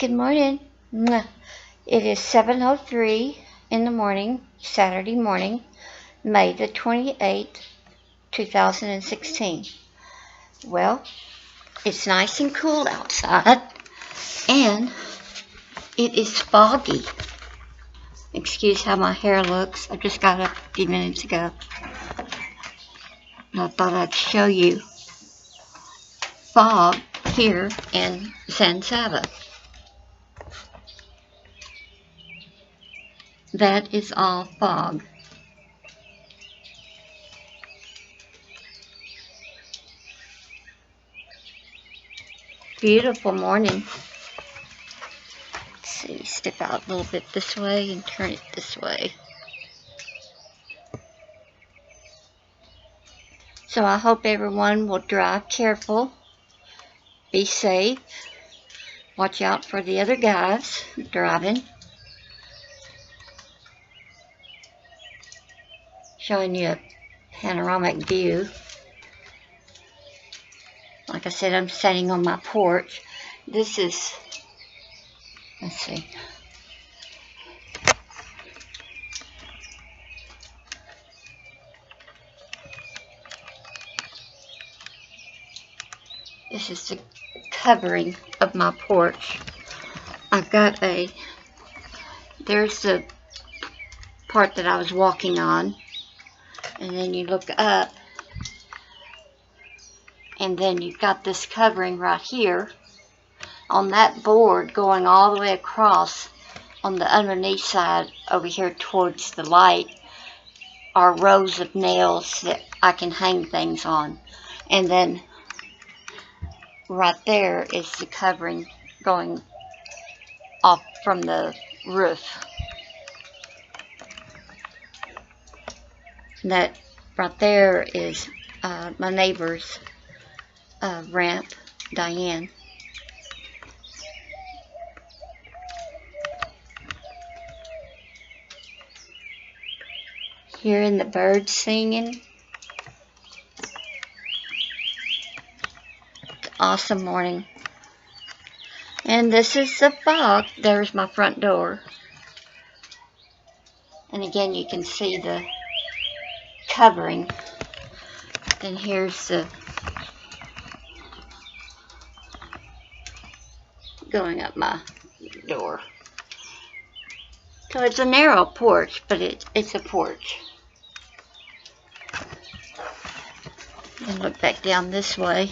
Good morning. Mwah. It is 7:03 in the morning, Saturday morning, May the 28th, 2016. Well, it's nice and cool outside, and it is foggy. Excuse how my hair looks. I just got up a few minutes ago. And I thought I'd show you fog here in SABA. That is all fog. Beautiful morning. Let's see, step out a little bit this way and turn it this way. So I hope everyone will drive careful, be safe, watch out for the other guys driving. Showing you a panoramic view. Like I said, I'm standing on my porch. This is, let's see. This is the covering of my porch. I've got there's the part that I was walking on. And then you look up, and then you've got this covering right here on that board going all the way across on the underneath side over here towards the light are rows of nails that I can hang things on. And then right there is the covering going off from the roof. That right there is my neighbor's ramp, Diane. Hearing the birds singing. Awesome morning. And this is the fog. There's my front door. And again, you can see the covering. And here's the going up my door. So it's a narrow porch, but it's a porch. And look back down this way.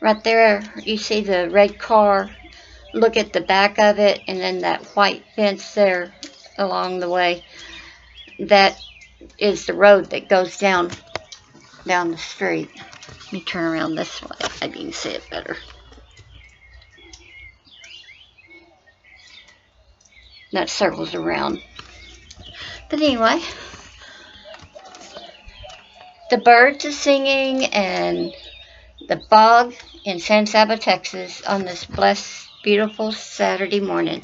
Right there, you see the red car. Look at the back of it, and then that white fence there along the way. That is the road that goes down the street. Let me turn around this way. Maybe you can see it better. That circles around. But anyway, the birds are singing and the fog in SABA, Texas on this blessed, beautiful Saturday morning.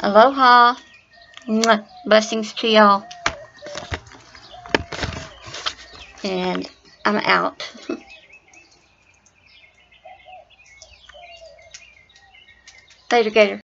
Aloha. Mwah. Blessings to y'all. And I'm out. Later, Gator.